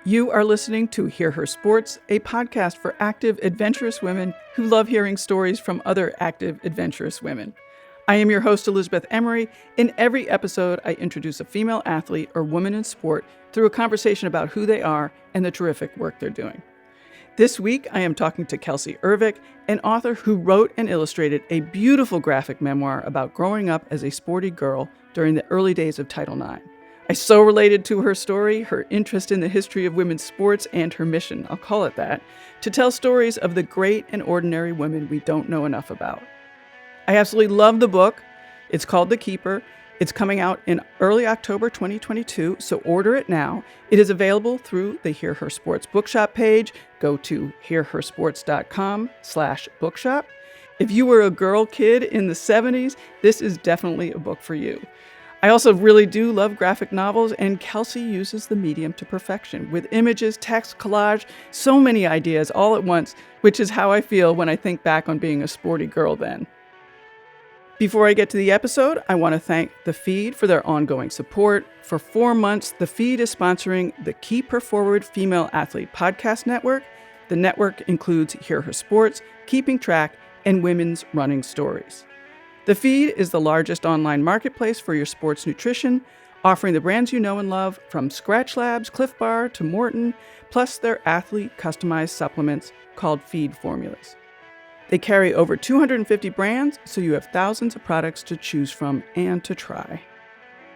You are listening to Hear Her Sports, a podcast for active, adventurous women who love hearing stories from other active, adventurous women. I am your host, Elizabeth Emery. In every episode, I introduce a female athlete or woman in sport through a conversation about who they are and the terrific work they're doing. This week, I am talking to Kelcey Ervick, an author who wrote and illustrated a beautiful graphic memoir about growing up as a sporty girl during the early days of Title IX. I so related to her story, her interest in the history of women's sports, and her mission, I'll call it that, to tell stories of the great and ordinary women we don't know enough about. I absolutely love the book. It's called The Keeper. It's coming out in early October 2022, so order it now. It is available through the Hear Her Sports bookshop page. Go to hearhersports.com/bookshop. If you were a girl kid in the 70s, this is definitely a book for you. I also really do love graphic novels, and Kelcey uses the medium to perfection with images, text, collage, so many ideas all at once, which is how I feel when I think back on being a sporty girl then. Before I get to the episode, I want to thank The Feed for their ongoing support. For 4 months, The Feed is sponsoring the Keep Her Forward Female Athlete Podcast Network. The network includes Hear Her Sports, Keeping Track, and Women's Running Stories. The Feed is the largest online marketplace for your sports nutrition, offering the brands you know and love, from Scratch Labs, Cliff Bar, to Morton, plus their athlete-customized supplements called Feed Formulas. They carry over 250 brands, so you have thousands of products to choose from and to try.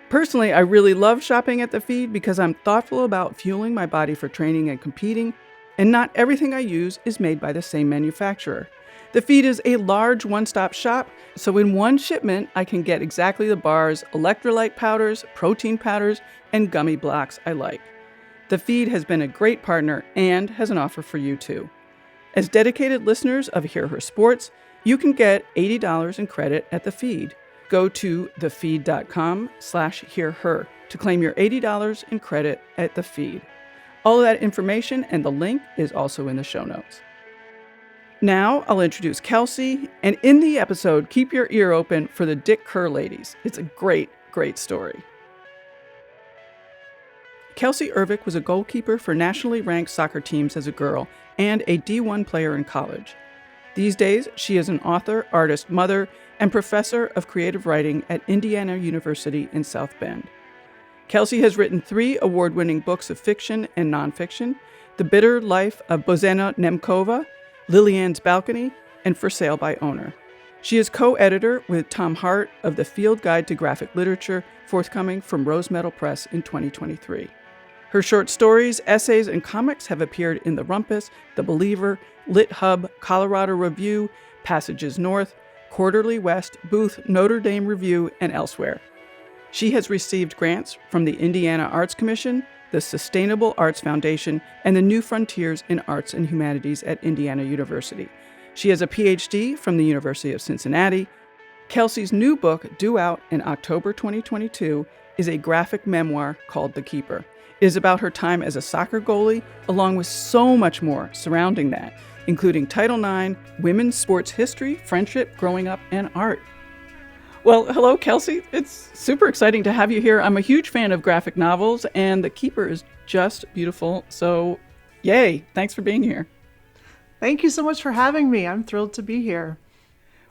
Personally, I really love shopping at The Feed because I'm thoughtful about fueling my body for training and competing, and not everything I use is made by the same manufacturer. The Feed is a large one-stop shop, so in one shipment, I can get exactly the bars, electrolyte powders, protein powders, and gummy blocks I like. The Feed has been a great partner and has an offer for you too. As dedicated listeners of Hear Her Sports, you can get $80 in credit at The Feed. Go to thefeed.com/hearher to claim your $80 in credit at The Feed. All of that information and the link is also in the show notes. Now I'll introduce Kelcey, and in the episode, keep your ear open for the Dick Kerr ladies. It's a great, great story. Kelcey Ervick was a goalkeeper for nationally ranked soccer teams as a girl and a D1 player in college. These days, she is an author, artist, mother, and professor of creative writing at Indiana University in South Bend. Kelcey has written 3 award-winning books of fiction and nonfiction: The Bitter Life of Božena Němcová, Lillian's Balcony, and For Sale by Owner. She is co-editor with Tom Hart of the Field Guide to Graphic Literature, forthcoming from Rose Metal Press in 2023. Her short stories, essays, and comics have appeared in The Rumpus, The Believer, Lit Hub, Colorado Review, Passages North, Quarterly West, Booth, Notre Dame Review, and elsewhere. She has received grants from the Indiana Arts Commission, the Sustainable Arts Foundation, and the New Frontiers in Arts and Humanities at Indiana University. She has a PhD from the University of Cincinnati. Kelcey's new book, due out in October 2022, is a graphic memoir called The Keeper. It is about her time as a soccer goalie, along with so much more surrounding that, including Title IX, women's sports history, friendship, growing up, and art. Well, hello, Kelcey. It's super exciting to have you here. I'm a huge fan of graphic novels, and The Keeper is just beautiful. So, yay. Thanks for being here. Thank you so much for having me. I'm thrilled to be here.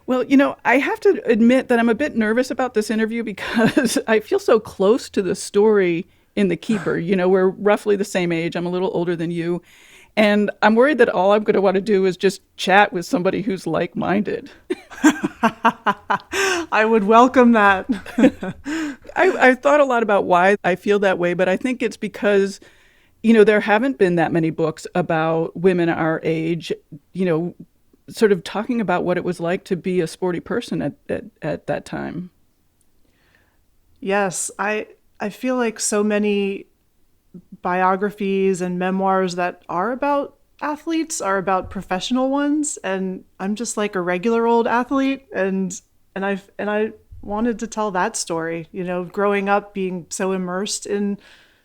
Well, I have to admit that I'm a bit nervous about this interview because I feel so close to the story in The Keeper. We're roughly the same age. I'm a little older than you. And I'm worried that all I'm going to want to do is just chat with somebody who's like-minded. I would welcome that. I thought a lot about why I feel that way, but I think it's because, there haven't been that many books about women our age, sort of talking about what it was like to be a sporty person at that time. Yes, I feel like so many biographies and memoirs that are about athletes are about professional ones, and I'm just like a regular old athlete, and I wanted to tell that story, growing up being so immersed in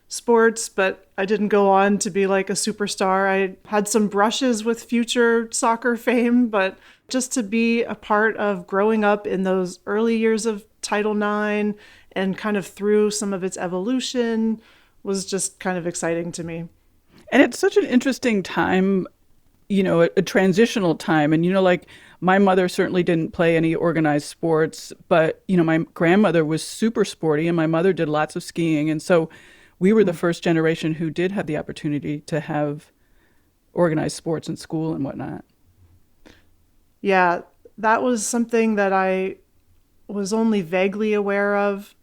sports, but I didn't go on to be like a superstar. I had some brushes with future soccer fame, but just to be a part of growing up in those early years of Title IX and kind of through some of its evolution was just kind of exciting to me. And it's such an interesting time, a transitional time. And, like my mother certainly didn't play any organized sports, but, my grandmother was super sporty and my mother did lots of skiing. And so we were the first generation who did have the opportunity to have organized sports in school and whatnot. Yeah, that was something that I was only vaguely aware of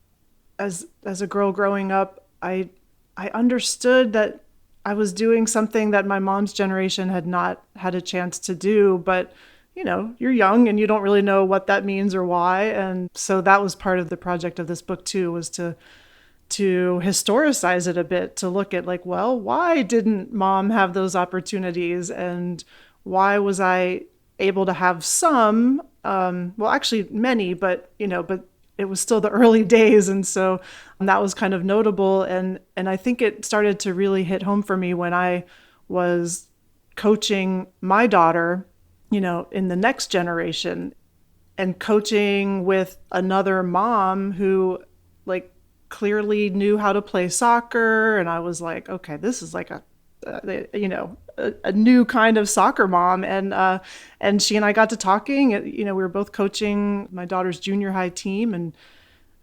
as a girl growing up. I understood that I was doing something that my mom's generation had not had a chance to do, but you're young and you don't really know what that means or why. And so that was part of the project of this book too, was to historicize it a bit, to look at like, well, why didn't mom have those opportunities, and why was I able to have some, well, actually many, but it was still the early days. And so that was kind of notable. And I think it started to really hit home for me when I was coaching my daughter, in the next generation, and coaching with another mom who like clearly knew how to play soccer. And I was like, okay, this is like a new kind of soccer mom. And she and I got to talking. We were both coaching my daughter's junior high team, and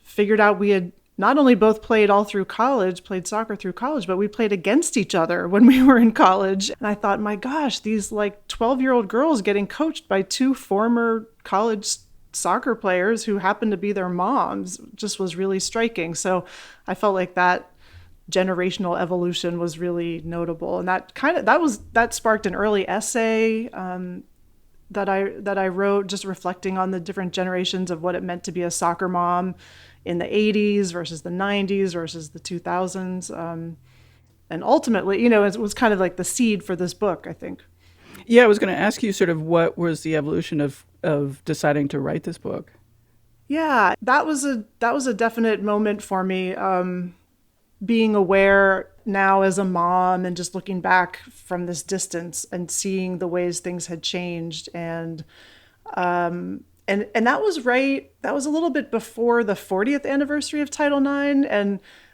figured out we had not only both played played soccer through college, but we played against each other when we were in college. And I thought, my gosh, these like 12-year-old girls getting coached by two former college soccer players who happened to be their moms just was really striking. So I felt like that generational evolution was really notable. And that sparked an early essay that I wrote, just reflecting on the different generations of what it meant to be a soccer mom in the 80s versus the 90s versus the 2000s. And ultimately, it was kind of like the seed for this book, I think. Yeah, I was going to ask you sort of what was the evolution of deciding to write this book? Yeah, that was a definite moment for me. Being aware now as a mom and just looking back from this distance and seeing the ways things had changed. And that was that was a little bit before the 40th anniversary of Title IX.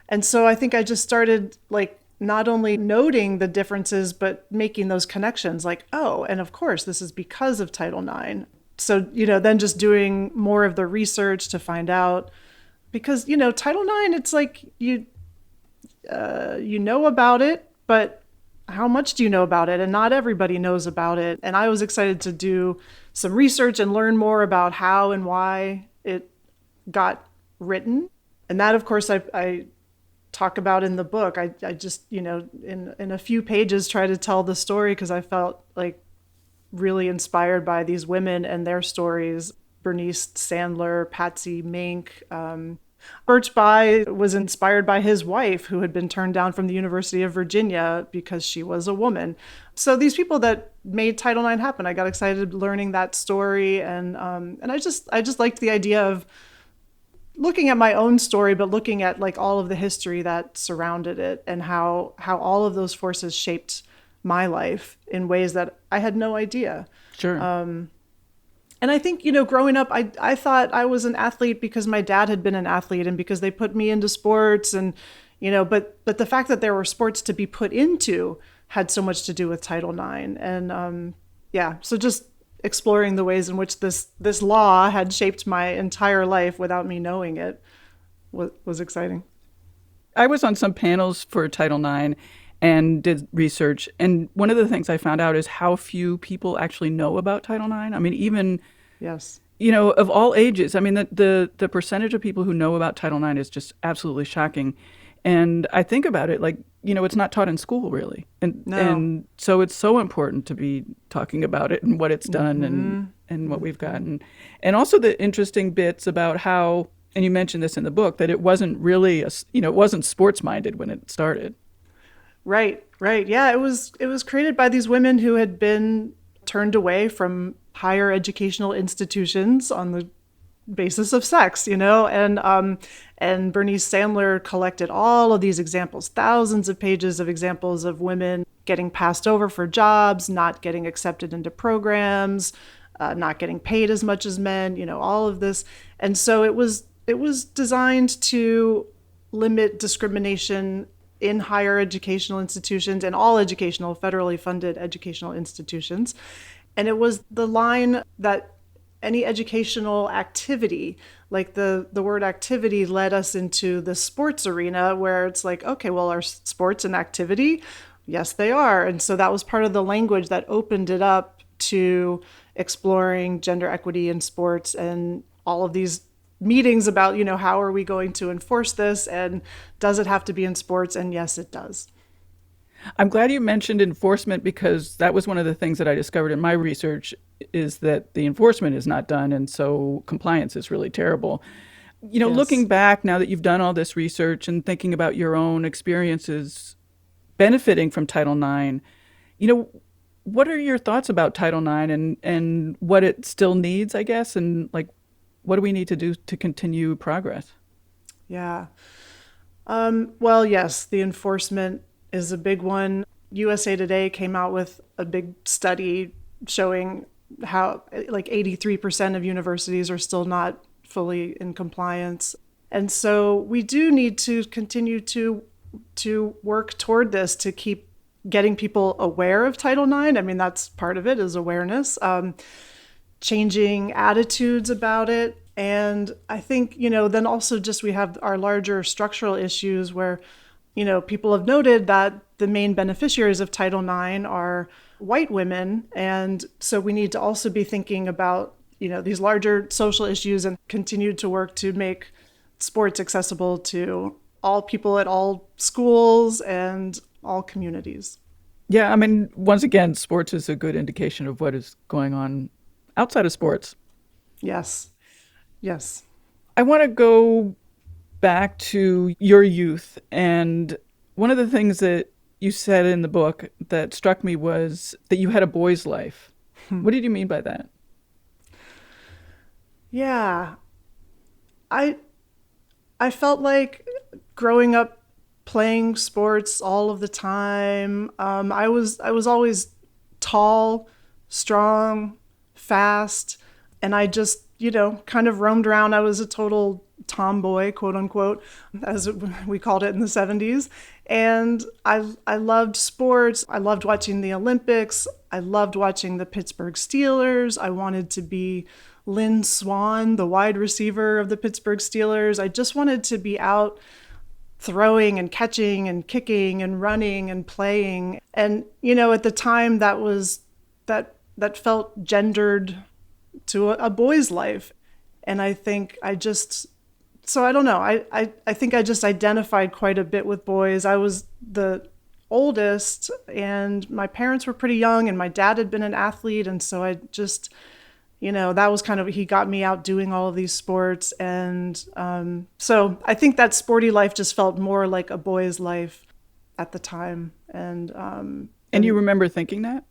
And so I think I just started like not only noting the differences, but making those connections like, oh, and of course, this is because of Title IX. So, then just doing more of the research to find out, because, Title IX, it's like you know about it, but how much do you know about it? And not everybody knows about it. And I was excited to do some research and learn more about how and why it got written. And that, of course, I talk about in the book. I just, in a few pages try to tell the story, because I felt like really inspired by these women and their stories. Bernice Sandler, Patsy Mink. Birch Bayh was inspired by his wife, who had been turned down from the University of Virginia because she was a woman. So these people that made Title IX happen, I got excited learning that story. And I just liked the idea of looking at my own story, but looking at like all of the history that surrounded it, and how all of those forces shaped my life in ways that I had no idea. Sure. And I think, growing up, I thought I was an athlete because my dad had been an athlete and because they put me into sports. And, but the fact that there were sports to be put into had so much to do with Title IX. And so just exploring the ways in which this law had shaped my entire life without me knowing it was exciting. I was on some panels for Title IX and did research. And one of the things I found out is how few people actually know about Title IX. I mean, even, yes, of all ages. I mean, the percentage of people who know about Title IX is just absolutely shocking. And I think about it like, it's not taught in school really. And so it's so important to be talking about it and what it's done and what we've gotten. And also the interesting bits about how, and you mentioned this in the book, that it wasn't really, it wasn't sports minded when it started. Right. Yeah, it was created by these women who had been turned away from higher educational institutions on the basis of sex, and Bernice Sandler collected all of these examples, thousands of pages of examples of women getting passed over for jobs, not getting accepted into programs, not getting paid as much as men, all of this. And so it was It was designed to limit discrimination in higher educational institutions and all educational, federally funded educational institutions. And it was the line that any educational activity, like the word activity led us into the sports arena where it's like, okay, well, are sports an activity? Yes, they are. And so that was part of the language that opened it up to exploring gender equity in sports and all of these meetings about, how are we going to enforce this and does it have to be in sports? And yes, it does. I'm glad you mentioned enforcement because that was one of the things that I discovered in my research is that the enforcement is not done. And so compliance is really terrible. Yes. Looking back now that you've done all this research and thinking about your own experiences benefiting from Title IX, you know, what are your thoughts about Title IX and what it still needs, I guess, and like what do we need to do to continue progress? Yeah. Well, yes, the enforcement is a big one. USA Today came out with a big study showing how like 83% of universities are still not fully in compliance. And so we do need to continue to work toward this to keep getting people aware of Title IX. I mean, that's part of it is awareness, changing attitudes about it. And I think, then also just we have our larger structural issues where, people have noted that the main beneficiaries of Title IX are white women. And so we need to also be thinking about, these larger social issues and continue to work to make sports accessible to all people at all schools and all communities. Yeah, I mean, once again, sports is a good indication of what is going on outside of sports. Yes. Yes. I want to go back to your youth. And one of the things that you said in the book that struck me was that you had a boy's life. What did you mean by that? Yeah. I I felt like growing up playing sports all of the time. I was always tall, strong, fast, and I just kind of roamed around. I was a total tomboy, quote unquote, as we called it in the 70s. And I loved sports. I loved watching the Olympics. I loved watching the Pittsburgh Steelers. I wanted to be Lynn Swan, the wide receiver of the Pittsburgh Steelers. I just wanted to be out throwing and catching and kicking and running and playing. And at the time that felt gendered to a boy's life. And I think I don't know. I think I just identified quite a bit with boys. I was the oldest and my parents were pretty young and my dad had been an athlete. And so I just, that was kind of, he got me out doing all of these sports. And so I think that sporty life just felt more like a boy's life at the time. And you remember thinking that?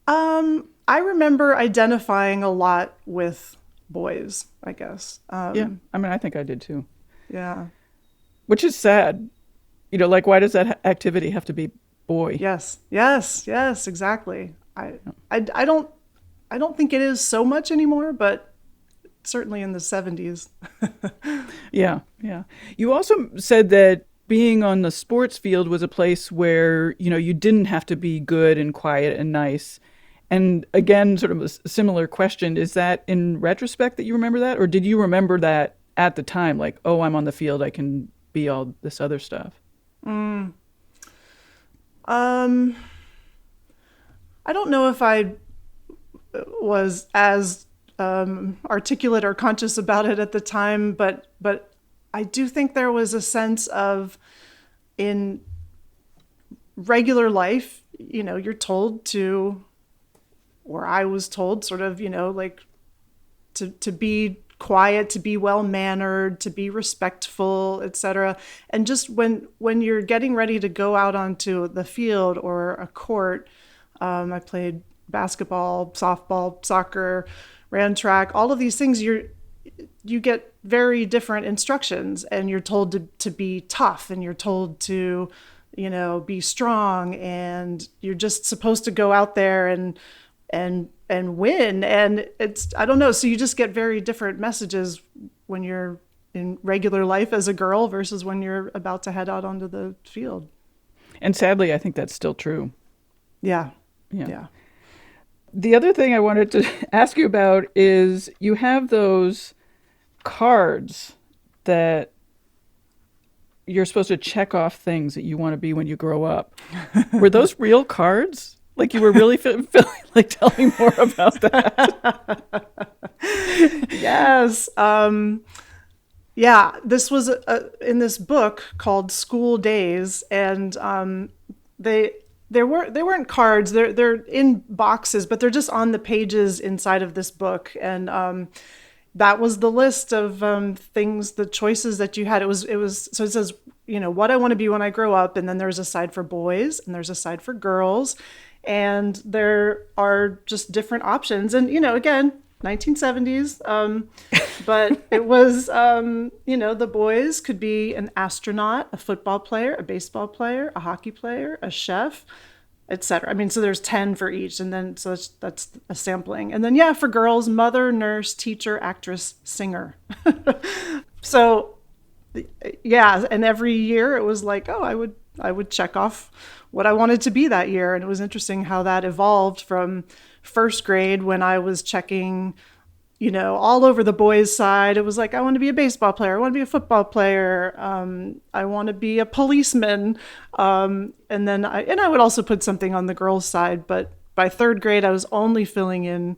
I remember identifying a lot with boys, I guess. Yeah. I mean, I think I did too. Yeah. Which is sad. Like, why does that activity have to be boy? Yes. Yes. Yes. Exactly. I don't think it is so much anymore, but certainly in the 70s. Yeah. Yeah. You also said that being on the sports field was a place where, you didn't have to be good and quiet and nice. And again, sort of a similar question, is that in retrospect that you remember that? Or did you remember that at the time? Like, oh, I'm on the field, I can be all this other stuff. I don't know if I was as articulate or conscious about it at the time, but I do think there was a sense of in regular life, you're told to, or I was told sort of, like to be quiet, to be well-mannered, to be respectful, etc. And just when you're getting ready to go out onto the field or a court, I played basketball, softball, soccer, ran track, all of these things, you get very different instructions and you're told to be tough and you're told to, be strong and you're just supposed to go out there and win. And it's, I don't know. So you just get very different messages when you're in regular life as a girl versus when you're about to head out onto the field. And sadly, I think that's still true. Yeah. Yeah. Yeah. The other thing I wanted to ask you about is you have those cards that you're supposed to check off things that you want to be when you grow up. Were those real cards? Like you were really feeling like tell me more about that. Yes. Yeah, this was in this book called School Days, and they weren't cards. They're in boxes, but they're just on the pages inside of this book, and that was the list of things, the choices that you had. It was so it says, what I want to be when I grow up, and then there's a side for boys and there's a side for girls, and there are just different options. And again, 1970s, but it was the boys could be an astronaut, a football player, a baseball player, a hockey player, a chef, etc. I mean, so there's 10 for each, and then so that's a sampling. And then for girls, mother, nurse, teacher, actress, singer. So and every year it was like, I would check off what I wanted to be that year. And it was interesting how that evolved from first grade, when I was checking all over the boys' side. It was like, I want to be a baseball player. I want to be a football player. I want to be a policeman. And then I would also put something on the girls' side. But by third grade, I was only filling in,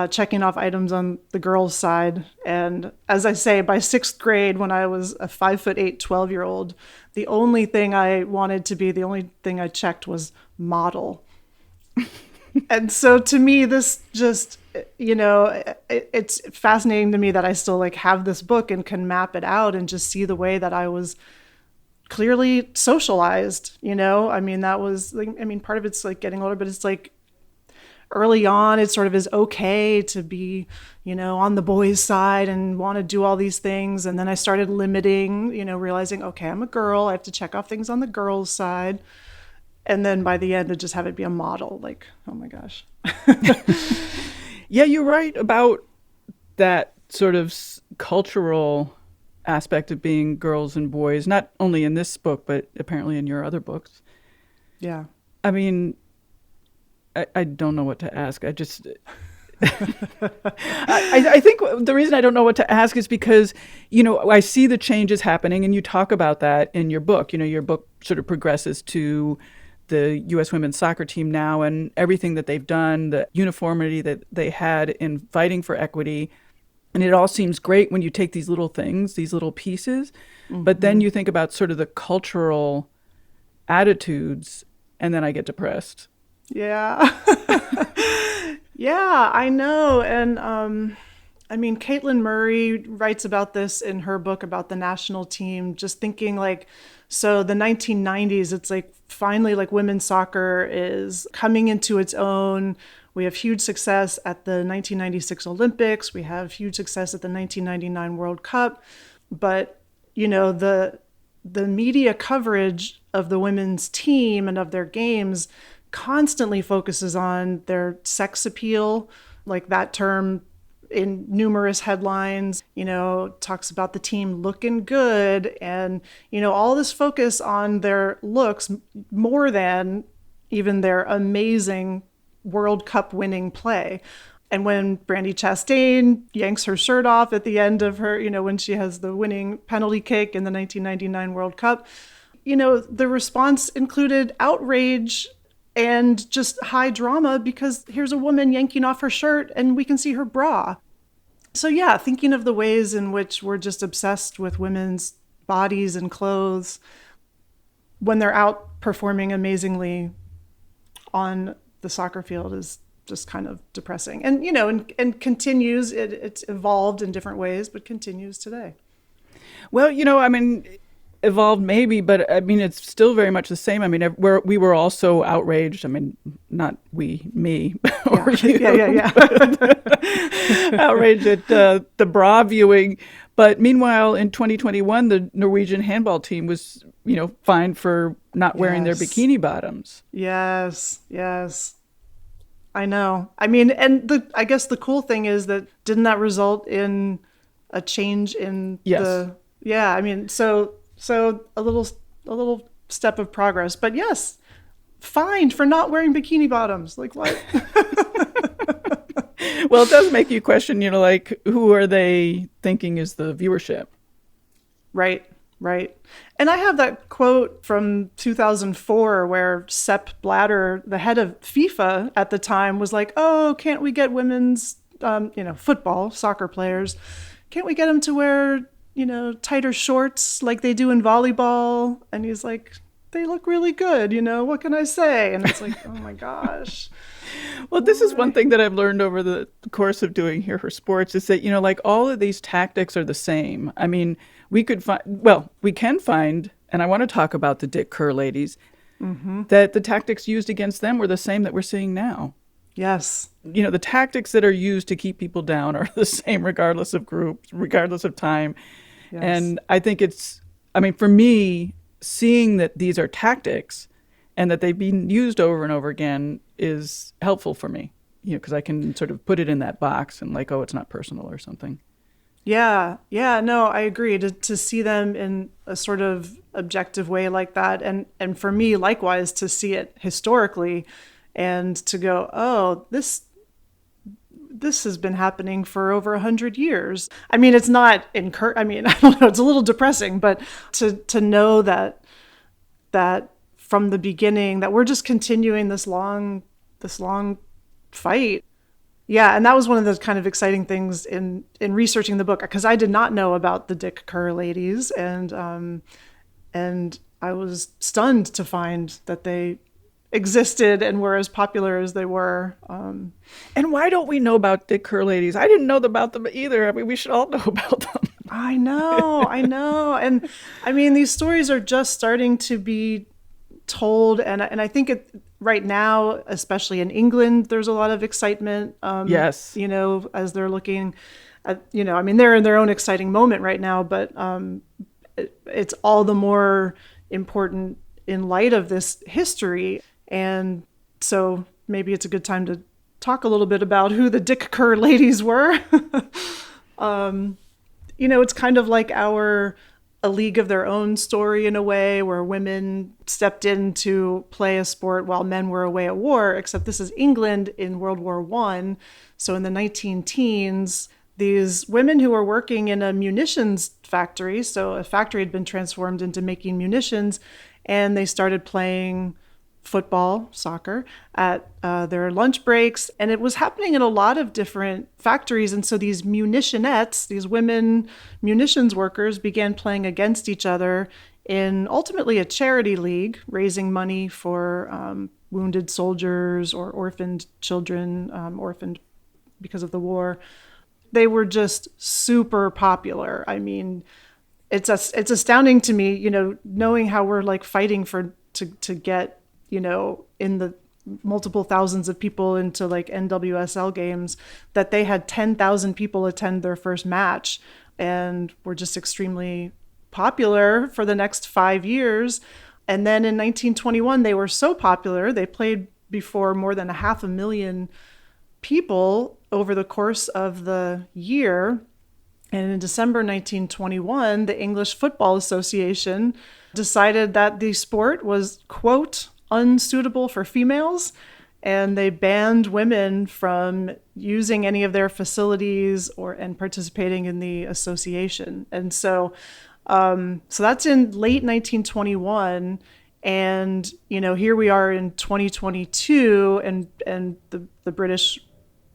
checking off items on the girls' side. And as I say, by sixth grade, when I was a 5'8", 12-year-old, the only thing I wanted to be, the only thing I checked was model. And so to me, this just, it's fascinating to me that I still have this book and can map it out and just see the way that I was clearly socialized. I mean, that was part of it's getting older, but it's early on, it sort of is okay to be, on the boys' side and want to do all these things. And then I started limiting, realizing, okay, I'm a girl. I have to check off things on the girls' side. And then by the end, to just have it be a model, oh my gosh. Yeah, you're right about that sort of cultural aspect of being girls and boys, not only in this book, but apparently in your other books. Yeah. I mean, I don't know what to ask. I just, I think the reason I don't know what to ask is because, I see the changes happening, and you talk about that in your book. Your book sort of progresses to the U.S. women's soccer team now and everything that they've done, the uniformity that they had in fighting for equity. And it all seems great when you take these little things, these little pieces, but then you think about sort of the cultural attitudes, and then I get depressed. Yeah. Yeah, I know. And Caitlin Murray writes about this in her book about the national team, just thinking so the 1990s, it's finally women's soccer is coming into its own. We have huge success at the 1996 Olympics. We have huge success at the 1999 World Cup. But, the media coverage of the women's team and of their games constantly focuses on their sex appeal, that term in numerous headlines, talks about the team looking good and, all this focus on their looks more than even their amazing World Cup winning play. And when Brandi Chastain yanks her shirt off at the end of her, when she has the winning penalty kick in the 1999 World Cup, the response included outrage and just high drama because here's a woman yanking off her shirt and we can see her bra. So yeah, thinking of the ways in which we're just obsessed with women's bodies and clothes when they're out performing amazingly on the soccer field is just kind of depressing. And, and continues, it's evolved in different ways, but continues today. Well, evolved maybe, but it's still very much the same. We were also outraged. Not me or you. Yeah. Outraged at the bra viewing. But meanwhile, in 2021, the Norwegian handball team was, fined for not wearing their bikini bottoms. Yes. I know. And I guess the cool thing is that didn't that result in a change in Yes. yeah, I mean, so a little step of progress. But yes, fined for not wearing bikini bottoms. Like what? Well, it does make you question, like who are they thinking is the viewership? Right, right. And I have that quote from 2004 where Sepp Blatter, the head of FIFA at the time, was like, "Oh, can't we get women's, football, soccer players, can't we get them to wear, tighter shorts like they do in volleyball?" And he's like, "They look really good, what can I say?" And it's like, oh my gosh. Well, this is one thing that I've learned over the course of doing Here for Sports is that, like all of these tactics are the same. I mean, we can find, and I want to talk about the Dick Kerr ladies, that the tactics used against them were the same that we're seeing now. Yes. The tactics that are used to keep people down are the same regardless of group, regardless of time. Yes. And I think for me, seeing that these are tactics and that they've been used over and over again is helpful for me, because I can sort of put it in that box and like, oh, it's not personal or something. Yeah, no, I agree. To see them in a sort of objective way like that, and for me, likewise, to see it historically, and to go, oh, this has been happening for over 100 years. I mean, it's not I mean, I don't know. It's a little depressing, but to know that from the beginning that we're just continuing this long fight. Yeah, and that was one of the kind of exciting things in researching the book, because I did not know about the Dick Kerr ladies, and I was stunned to find that they existed and were as popular as they were. And why don't we know about Dick Kerr ladies? I didn't know about them either. I mean, we should all know about them. I know. And I mean, these stories are just starting to be told, and I think right now, especially in England, there's a lot of excitement. Yes. As they're looking at, I mean, they're in their own exciting moment right now, but it's all the more important in light of this history. And so maybe it's a good time to talk a little bit about who the Dick Kerr ladies were. It's kind of like a league of their own story in a way, where women stepped in to play a sport while men were away at war, except this is England in World War I. So in the 19-teens, these women who were working in a munitions factory, so a factory had been transformed into making munitions, and they started playing football, soccer, at their lunch breaks. And it was happening in a lot of different factories. And so these munitionettes, these women munitions workers, began playing against each other in ultimately a charity league, raising money for wounded soldiers or orphaned children, orphaned because of the war. They were just super popular. I mean, it's astounding to me, knowing how we're like fighting to get, in the multiple thousands of people into like NWSL games, that they had 10,000 people attend their first match and were just extremely popular for the next 5 years. And then in 1921, they were so popular, they played before more than 500,000 people over the course of the year. And in December 1921, the English Football Association decided that the sport was, quote, unsuitable for females, and they banned women from using any of their facilities and participating in the association. And so that's in late 1921, and here we are in 2022, and the British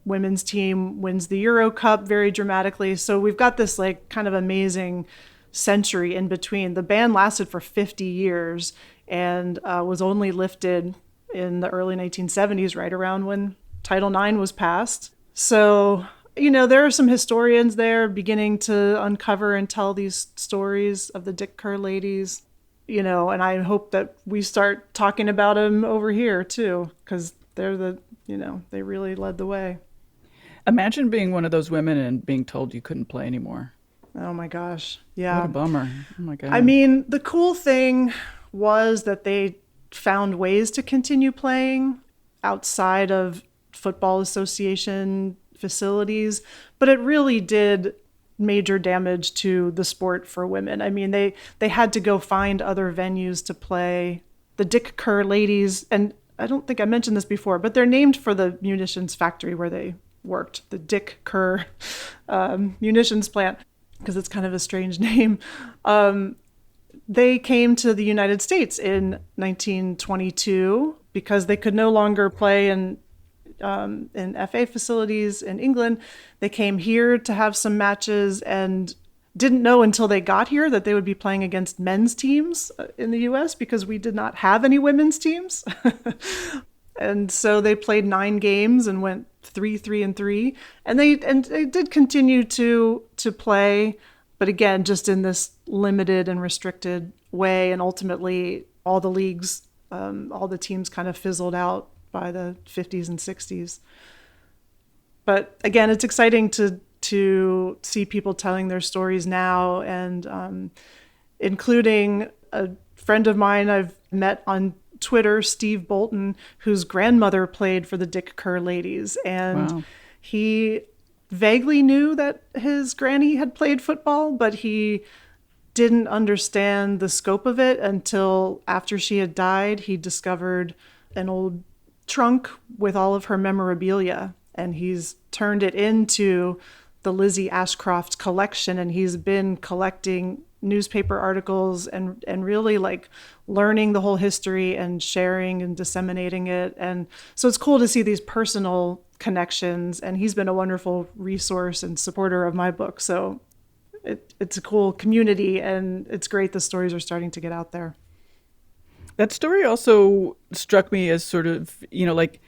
women's team wins the Euro Cup very dramatically. So we've got this like kind of amazing century in between. The ban lasted for 50 years and was only lifted in the early 1970s, right around when Title IX was passed. So, there are some historians there beginning to uncover and tell these stories of the Dick Kerr ladies, and I hope that we start talking about them over here too, because they're they really led the way. Imagine being one of those women and being told you couldn't play anymore. Oh my gosh. Yeah. What a bummer. Oh my God. I mean, the cool thing was that they found ways to continue playing outside of football association facilities, but it really did major damage to the sport for women. I mean, they had to go find other venues to play. The Dick Kerr ladies, and I don't think I mentioned this before, but they're named for the munitions factory where they worked, the Dick Kerr munitions plant, because it's kind of a strange name. They came to the United States in 1922 because they could no longer play in FA facilities in England. They came here to have some matches and didn't know until they got here that they would be playing against men's teams in the US because we did not have any women's teams. And so they played 9 games and went 3-3-3. And they did continue to play, but again, just in this limited and restricted way. And ultimately, all the leagues, all the teams kind of fizzled out by the 50s and 60s. But again, it's exciting to see people telling their stories now, and including a friend of mine I've met on Twitter, Steve Bolton, whose grandmother played for the Dick Kerr ladies. And wow. He vaguely knew that his granny had played football, but he didn't understand the scope of it until after she had died. He discovered an old trunk with all of her memorabilia, and he's turned it into the Lizzie Ashcroft collection, and he's been collecting newspaper articles and really like learning the whole history and sharing and disseminating it. And so it's cool to see these personal connections, and he's been a wonderful resource and supporter of my book. So it's a cool community, and it's great the stories are starting to get out there. That story also struck me as sort of, like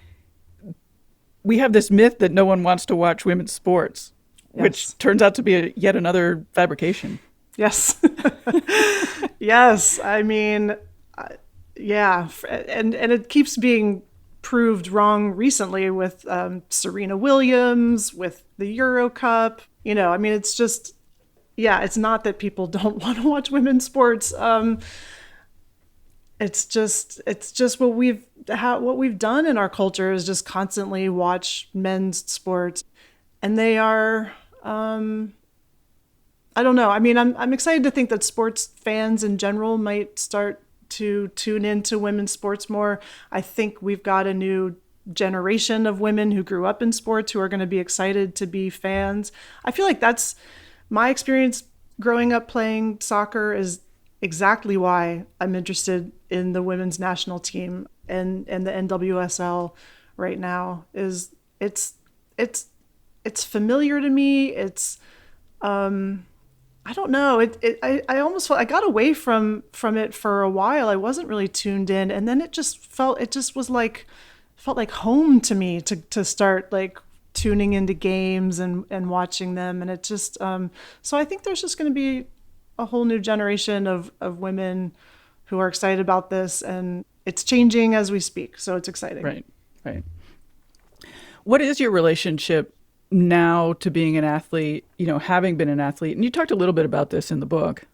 we have this myth that no one wants to watch women's sports, yes, which turns out to be yet another fabrication. Yes. Yes. I mean, yeah. And it keeps being proved wrong recently with Serena Williams, with the Euro Cup. I mean, it's just, yeah, it's not that people don't want to watch women's sports. It's just what we've done in our culture is just constantly watch men's sports, and they are, I don't know. I mean, I'm excited to think that sports fans in general might start to tune into women's sports more. I think we've got a new generation of women who grew up in sports who are going to be excited to be fans. I feel like that's my experience growing up playing soccer is exactly why I'm interested in the women's national team and the NWSL right now. Is it's familiar to me. It's I don't know. I almost felt I got away from it for a while. I wasn't really tuned in, and then it felt like home to me to start like tuning into games and watching them, and it just so I think there's just going to be a whole new generation of women who are excited about this, and it's changing as we speak. So it's exciting. Right. What is your relationship now to being an athlete, having been an athlete? And you talked a little bit about this in the book.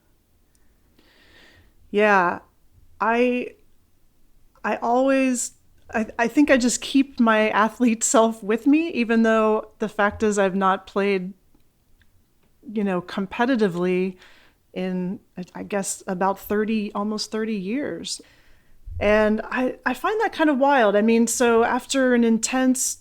Yeah, I think I just keep my athlete self with me, even though the fact is I've not played, competitively in, I guess, about almost 30 years. And I find that kind of wild. I mean, so after an intense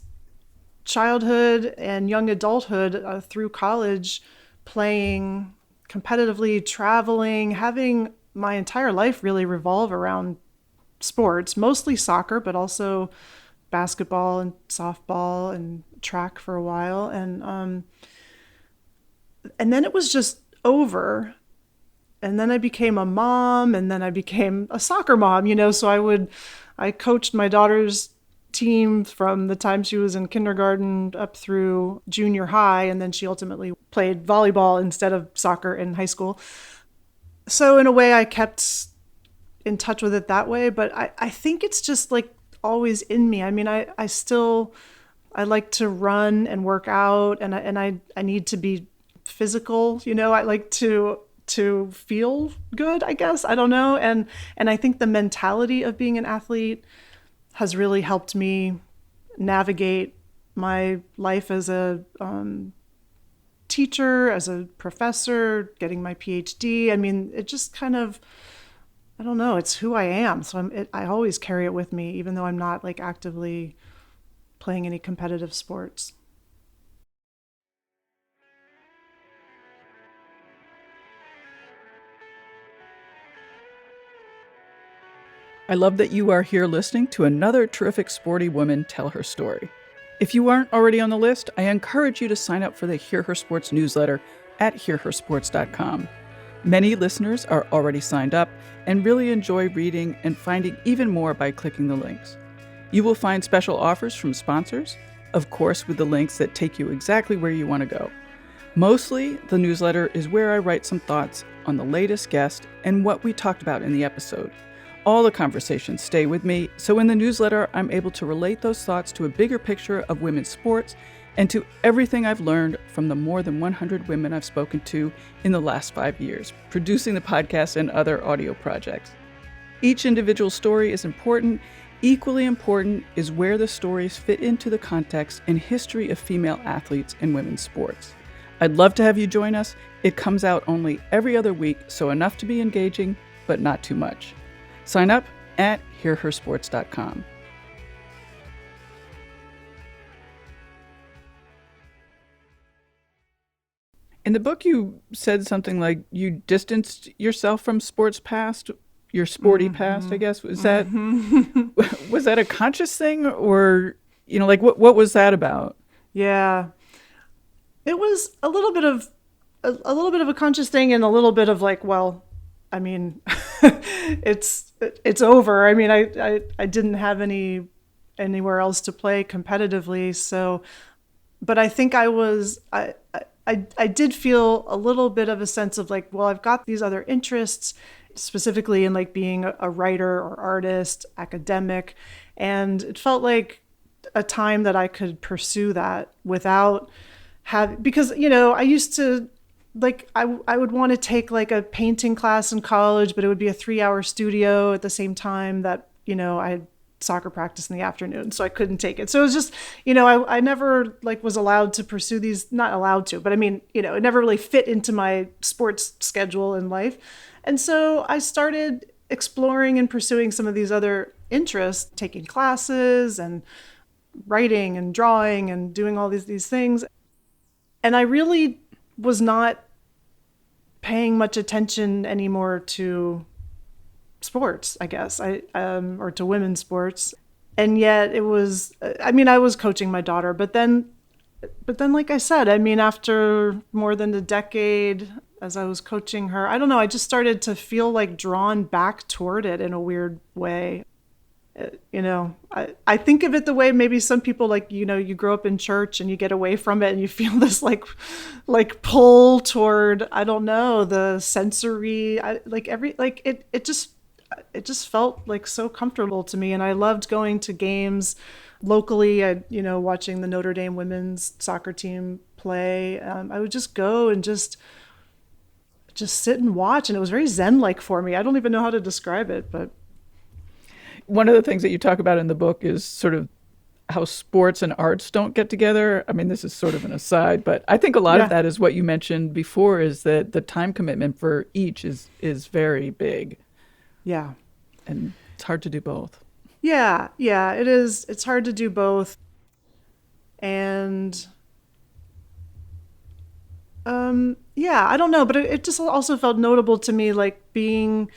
childhood and young adulthood through college, playing competitively, traveling, having my entire life really revolve around sports, mostly soccer, but also basketball and softball and track for a while. And then it was just over. And then I became a mom, and then I became a soccer mom, so I coached my daughter's team from the time she was in kindergarten up through junior high, and then she ultimately played volleyball instead of soccer in high school. So in a way I kept in touch with it that way, but I think it's just like always in me. I mean, I like to run and work out, and I need to be physical, I like to feel good, I guess. I don't know. And I think the mentality of being an athlete has really helped me navigate my life as a teacher, as a professor, getting my PhD. I mean, it just kind of, I don't know, it's who I am. So I always carry it with me, even though I'm not like actively playing any competitive sports. I love that you are here listening to another terrific sporty woman tell her story. If you aren't already on the list, I encourage you to sign up for the Hear Her Sports newsletter at hearhersports.com. Many listeners are already signed up and really enjoy reading and finding even more by clicking the links. You will find special offers from sponsors, of course with the links that take you exactly where you want to go. Mostly, the newsletter is where I write some thoughts on the latest guest and what we talked about in the episode. All the conversations stay with me, so in the newsletter, I'm able to relate those thoughts to a bigger picture of women's sports and to everything I've learned from the more than 100 women I've spoken to in the last 5 years, producing the podcast and other audio projects. Each individual story is important. Equally important is where the stories fit into the context and history of female athletes in women's sports. I'd love to have you join us. It comes out only every other week, so enough to be engaging, but not too much. Sign up at hearhersports.com. In the book, you said something like you distanced yourself from sports past, your sporty past, I guess. Was that was that a conscious thing, or like what was that about? Yeah, it was a little bit of a conscious thing, and a little bit of like, well, I mean, it's over. I mean, I didn't have anywhere else to play competitively, so. But I think I did feel a little bit of a sense of like, well, I've got these other interests, specifically in like being a writer or artist, academic, and it felt like a time that I could pursue that without because I used to. Like I would want to take like a painting class in college, but it would be a 3-hour studio at the same time that, I had soccer practice in the afternoon, so I couldn't take it. So it was just, I never like was allowed to pursue these, not allowed to, but I mean, it never really fit into my sports schedule in life. And so I started exploring and pursuing some of these other interests, taking classes and writing and drawing and doing all these things. And I really was not paying much attention anymore to sports, I guess, or to women's sports. And yet it was, I mean, I was coaching my daughter, but then, like I said, I mean, after more than a decade, as I was coaching her, I don't know, I just started to feel like drawn back toward it in a weird way. I think of it the way maybe some people like, you grow up in church and you get away from it and you feel this like pull toward, I don't know, the sensory, it just felt like so comfortable to me. And I loved going to games locally, watching the Notre Dame women's soccer team play. I would just go and just sit and watch. And it was very Zen-like for me. I don't even know how to describe it, but. One of the things that you talk about in the book is sort of how sports and arts don't get together. I mean, this is sort of an aside, but I think a lot of that is what you mentioned before, is that the time commitment for each is very big. Yeah. And it's hard to do both. Yeah, it is. It's hard to do both. And I don't know, but it just also felt notable to me, like being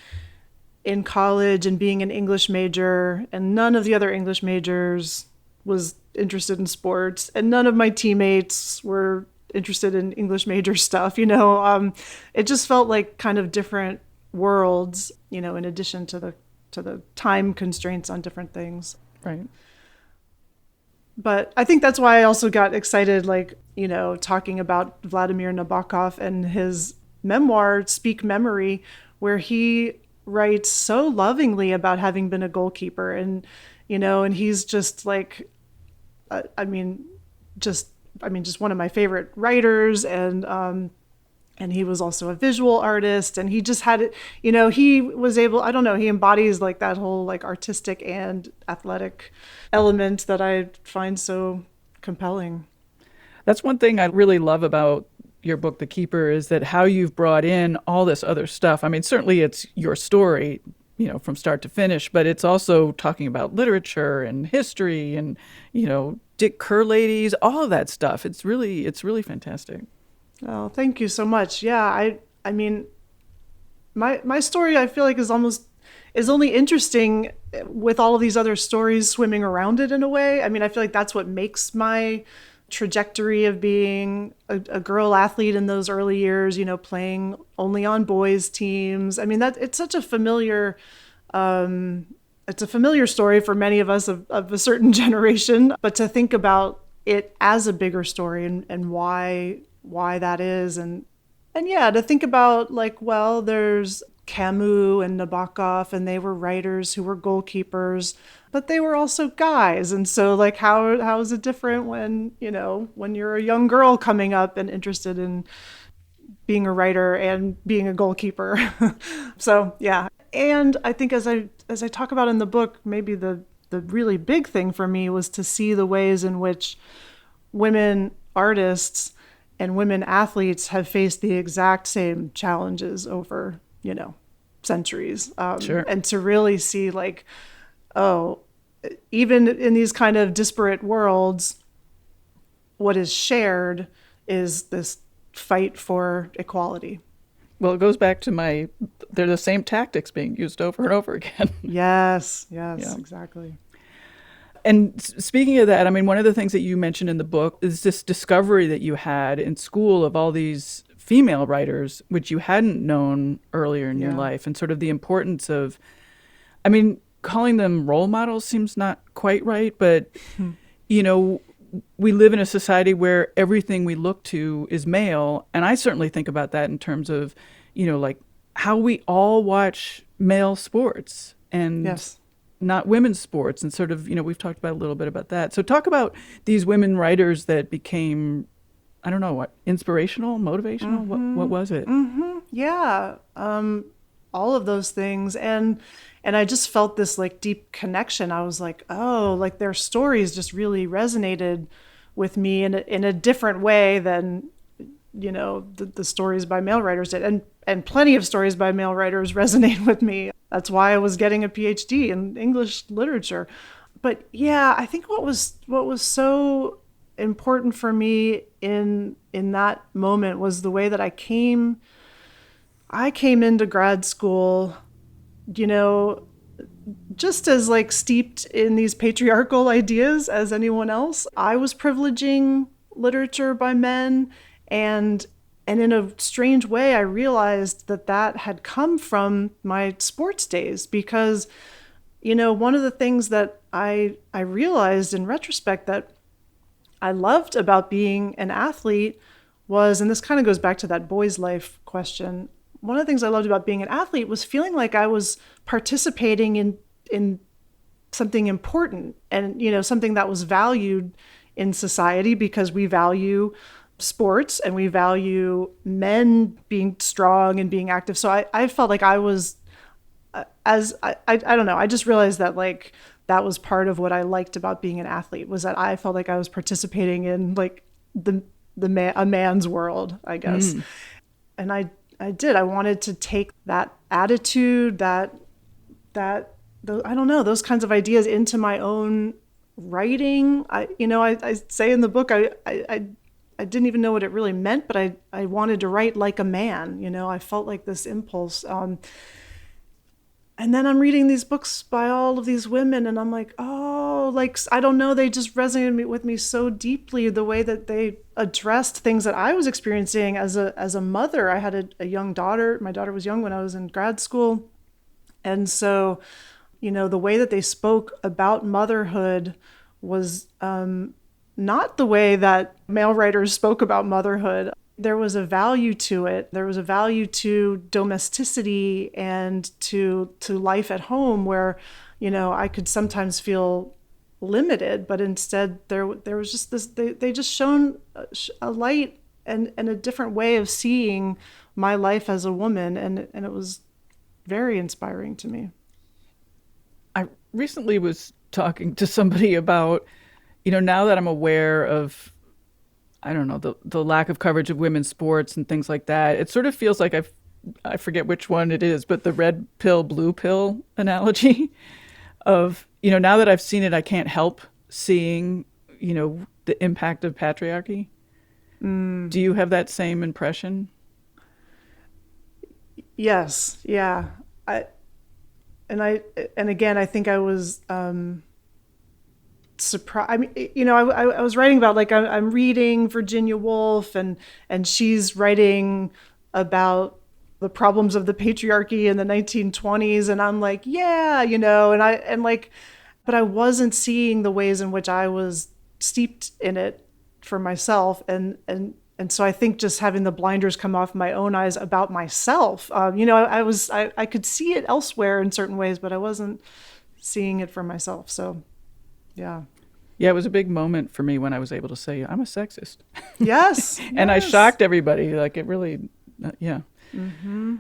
in college and being an English major, and none of the other English majors was interested in sports, and none of my teammates were interested in English major stuff. It just felt like kind of different worlds, in addition to the time constraints on different things. Right. But I think that's why I also got excited, like, talking about Vladimir Nabokov and his memoir, Speak Memory, where he writes so lovingly about having been a goalkeeper, and he's just like, just one of my favorite writers, and he was also a visual artist, and he just had it, he was able, I don't know, he embodies like that whole like artistic and athletic element that I find so compelling. That's one thing I really love about your book, The Keeper, is that how you've brought in all this other stuff. I mean, certainly it's your story, from start to finish, but it's also talking about literature and history and, Dick Kerr ladies, all of that stuff. It's really fantastic. Oh, thank you so much. Yeah, I mean, my story, I feel like is only interesting with all of these other stories swimming around it in a way. I mean, I feel like that's what makes my trajectory of being a girl athlete in those early years, playing only on boys teams. I mean, that it's such a familiar it's a familiar story for many of us of a certain generation, but to think about it as a bigger story and why that is, and yeah, to think about like, well, there's Camus and Nabokov, and they were writers who were goalkeepers, but they were also guys. And so like, how is it different when, when you're a young girl coming up and interested in being a writer and being a goalkeeper? So yeah. And I think as I talk about in the book, maybe the really big thing for me was to see the ways in which women artists and women athletes have faced the exact same challenges over, centuries. Sure. And to really see like, oh, even in these kind of disparate worlds, what is shared is this fight for equality. Well, it goes back to they're the same tactics being used over and over again. Yes, yeah. Exactly. And speaking of that, I mean, one of the things that you mentioned in the book is this discovery that you had in school of all these female writers, which you hadn't known earlier in your life, and sort of the importance of, I mean, calling them role models seems not quite right, but, we live in a society where everything we look to is male. And I certainly think about that in terms of, like how we all watch male sports and not women's sports. And sort of, we've talked about a little bit about that. So talk about these women writers that became, I don't know, what, inspirational, motivational? Mm-hmm. What was it? Mm-hmm. Yeah. All of those things. And I just felt this like deep connection. I was like, oh, like their stories just really resonated with me in a different way than, the stories by male writers did. And plenty of stories by male writers resonate with me. That's why I was getting a PhD in English literature. But yeah, I think what was so important for me in that moment was the way that I came into grad school, just as like steeped in these patriarchal ideas as anyone else. I was privileging literature by men, and in a strange way, I realized that had come from my sports days, because, one of the things that I realized in retrospect that I loved about being an athlete was, and this kind of goes back to that boy's life question, one of the things I loved about being an athlete was feeling like I was participating in something important and, something that was valued in society, because we value sports and we value men being strong and being active. So I felt like I was, I don't know, I just realized that like that was part of what I liked about being an athlete, was that I felt like I was participating in like a man's world, I guess. And I did. I wanted to take that attitude, I don't know, those kinds of ideas into my own writing. I say in the book, I didn't even know what it really meant, but I wanted to write like a man. I felt like this impulse. And then I'm reading these books by all of these women, and I'm like, oh, like, I don't know, they just resonated with me so deeply, the way that they addressed things that I was experiencing as a mother. I had a young daughter. My daughter was young when I was in grad school. And so, the way that they spoke about motherhood was not the way that male writers spoke about motherhood. There was a value to it. There was a value to domesticity and to life at home, where, I could sometimes feel limited, but instead there was just this, they just shone a light and a different way of seeing my life as a woman. And it was very inspiring to me. I recently was talking to somebody about, now that I'm aware of I don't know, the lack of coverage of women's sports and things like that. It sort of feels like I forget which one it is, but the red pill, blue pill analogy of, now that I've seen it, I can't help seeing, the impact of patriarchy. Do you have that same impression? Yes, yeah. I and again, I think I was surprised. I mean, I was writing about, like, I'm reading Virginia Woolf, and she's writing about the problems of the patriarchy in the 1920s, and I'm like, yeah, but I wasn't seeing the ways in which I was steeped in it for myself, and so I think just having the blinders come off my own eyes about myself, I could see it elsewhere in certain ways, but I wasn't seeing it for myself. So, yeah. Yeah, it was a big moment for me when I was able to say I'm a sexist. Yes. And I yes. shocked everybody. Like, it really, yeah. Mm-hmm.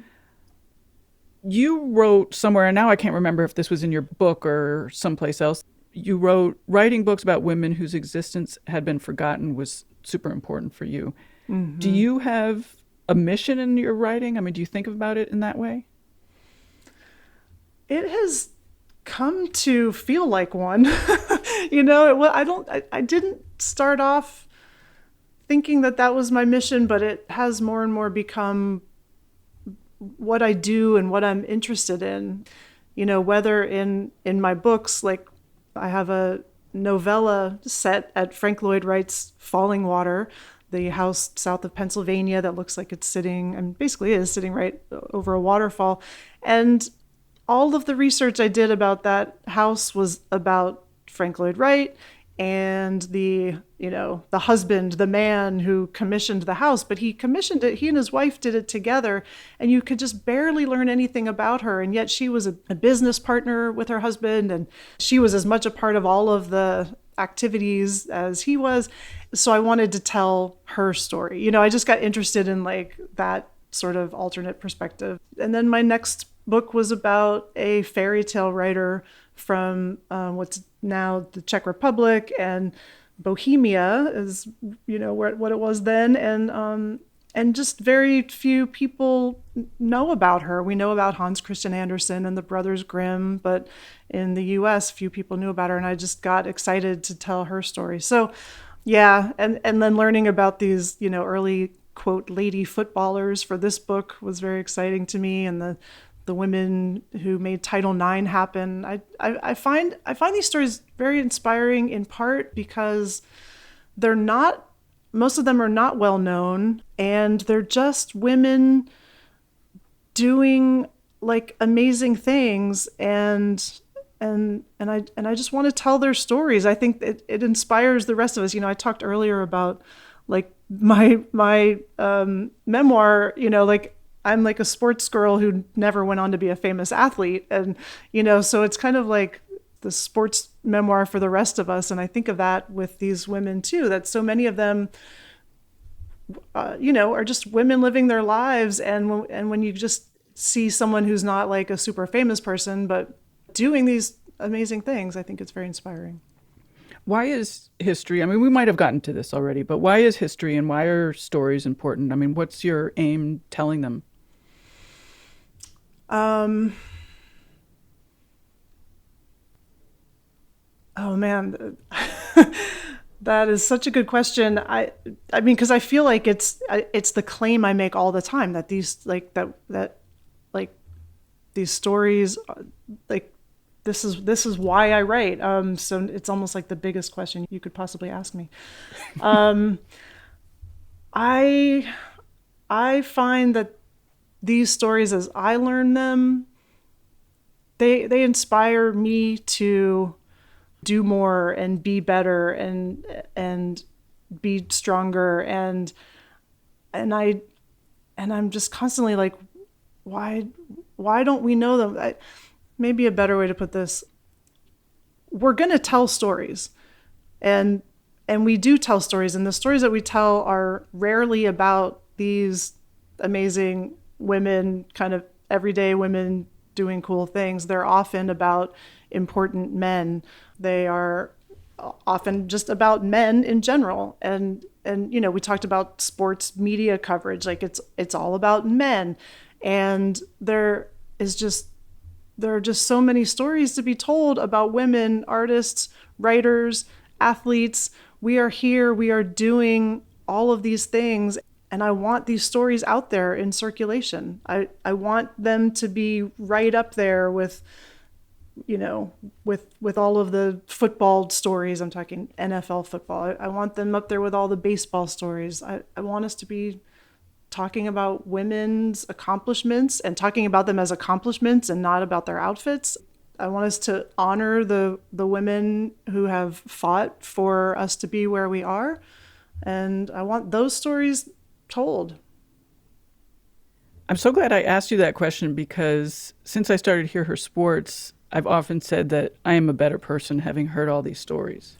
You wrote somewhere, and now I can't remember if this was in your book or someplace else. You wrote, writing books about women whose existence had been forgotten was super important for you. Mm-hmm. Do you have a mission in your writing? I mean, do you think about it in that way? It has come to feel like one. I didn't start off thinking that was my mission, but it has more and more become what I do and what I'm interested in. Whether in my books, like I have a novella set at Frank Lloyd Wright's Falling Water, the house south of Pennsylvania that looks like it's sitting, and basically is sitting right over a waterfall. And all of the research I did about that house was about Frank Lloyd Wright and the husband, the man who commissioned the house, but he commissioned it, he and his wife did it together, and you could just barely learn anything about her. And yet she was a business partner with her husband, and she was as much a part of all of the activities as he was. So I wanted to tell her story. I just got interested in, like, that sort of alternate perspective. And then my next book was about a fairy tale writer from what's now the Czech Republic, and Bohemia is, what it was then. And just very few people know about her. We know about Hans Christian Andersen and the Brothers Grimm, but in the US, few people knew about her. And I just got excited to tell her story. So, yeah. And then learning about these, early, quote, lady footballers for this book was very exciting to me. And the women who made Title IX happen. I find these stories very inspiring, in part because most of them are not well known, and they're just women doing, like, amazing things, and I just want to tell their stories. I think it inspires the rest of us. I talked earlier about, like, my memoir, like, I'm like a sports girl who never went on to be a famous athlete. And, so it's kind of like the sports memoir for the rest of us. And I think of that with these women too, that so many of them, are just women living their lives. And when you just see someone who's not like a super famous person, but doing these amazing things, I think it's very inspiring. Why is history, I mean, we might have gotten to this already, but why is history and why are stories important? I mean, what's your aim telling them? Oh man, that is such a good question. I mean, because I feel like it's the claim I make all the time that these, like, that like these stories, like, this is why I write. So it's almost like the biggest question you could possibly ask me. I find that these stories, as I learn them, they inspire me to do more and be better and be stronger, and I'm just constantly like, why don't we know them? Maybe a better way to put this: we're going to tell stories, and we do tell stories, and the stories that we tell are rarely about these amazing women, kind of everyday women doing cool things. They're often about important men. They are often just about men in general. And And, we talked about sports media coverage, like it's all about men. And there are just so many stories to be told about women, artists, writers, athletes. We are here, we are doing all of these things. And I want these stories out there in circulation. I want them to be right up there with, with all of the football stories. I'm talking NFL football. I want them up there with all the baseball stories. I want us to be talking about women's accomplishments and talking about them as accomplishments and not about their outfits. I want us to honor the women who have fought for us to be where we are. And I want those stories told. I'm so glad I asked you that question, because since I started Hear Her Sports, I've often said that I am a better person having heard all these stories.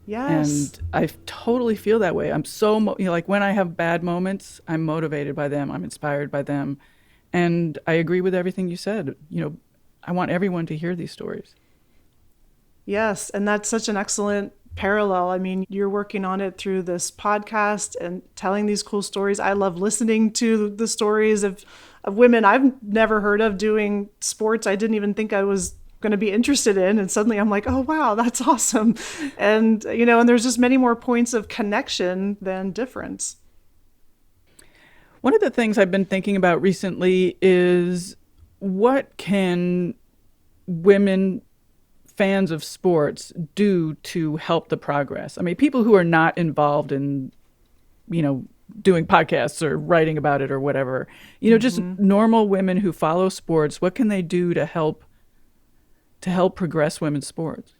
Yes. And I totally feel that way. I'm so, like when I have bad moments, I'm motivated by them. I'm inspired by them. And I agree with everything you said. I want everyone to hear these stories. Yes. And that's such an excellent parallel. I mean, you're working on it through this podcast and telling these cool stories. I love listening to the stories of women I've never heard of doing sports I didn't even think I was going to be interested in. And suddenly I'm like, oh, wow, that's awesome. And, and there's just many more points of connection than difference. One of the things I've been thinking about recently is, what can women fans of sports do to help the progress? I mean, people who are not involved in, doing podcasts or writing about it or whatever, just normal women who follow sports, what can they do to help progress women's sports?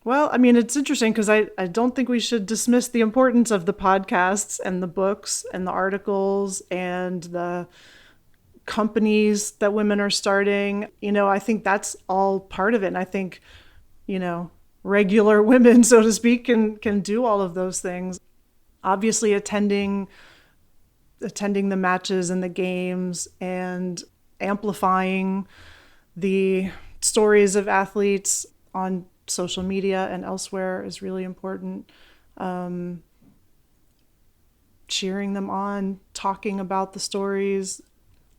Well, I mean, it's interesting because I don't think we should dismiss the importance of the podcasts and the books and the articles and the companies that women are starting. I think that's all part of it. And I think, regular women, so to speak, can do all of those things. Obviously, attending the matches and the games and amplifying the stories of athletes on social media and elsewhere is really important. Cheering them on, talking about the stories,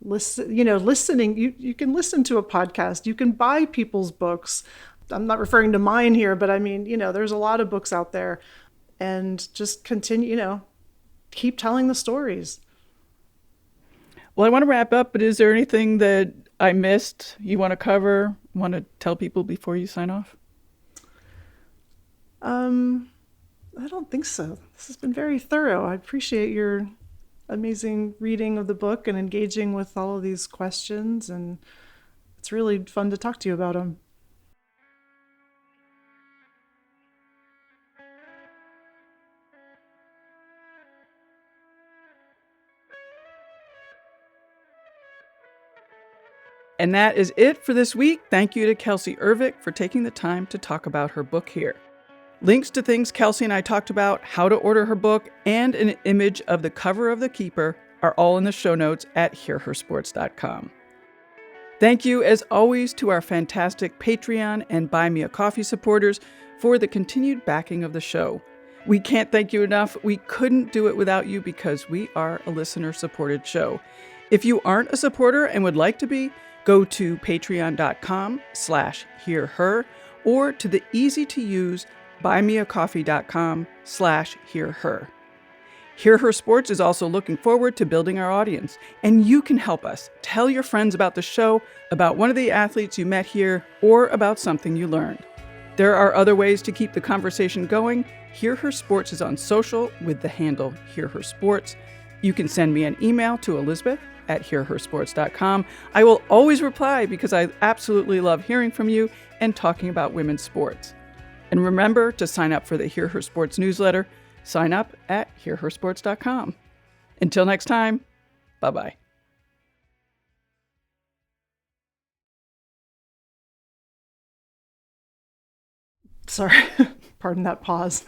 listening. You can listen to a podcast. You can buy people's books. I'm not referring to mine here, but I mean, there's a lot of books out there, and just continue, keep telling the stories. Well, I want to wrap up, but is there anything that I missed you want to cover, want to tell people before you sign off? I don't think so. This has been very thorough. I appreciate your amazing reading of the book and engaging with all of these questions, and it's really fun to talk to you about them. And that is it for this week. Thank you to Kelcey Ervick for taking the time to talk about her book here. Links to things Kelcey and I talked about, how to order her book, and an image of the cover of The Keeper are all in the show notes at hearhersports.com. Thank you, as always, to our fantastic Patreon and Buy Me a Coffee supporters for the continued backing of the show. We can't thank you enough. We couldn't do it without you because we are a listener-supported show. If you aren't a supporter and would like to be, go to patreon.com/hearher or to the easy-to-use buymeacoffee.com/hearher. Hear Her Sports is also looking forward to building our audience, and you can help us. Tell your friends about the show, about one of the athletes you met here, or about something you learned. There are other ways to keep the conversation going. Hear Her Sports is on social with the handle Hear Her Sports. You can send me an email to elizabeth@hearhersports.com. I will always reply because I absolutely love hearing from you and talking about women's sports. And remember to sign up for the Hear Her Sports newsletter. Sign up at hearhersports.com. Until next time, bye-bye. Sorry, pardon that pause.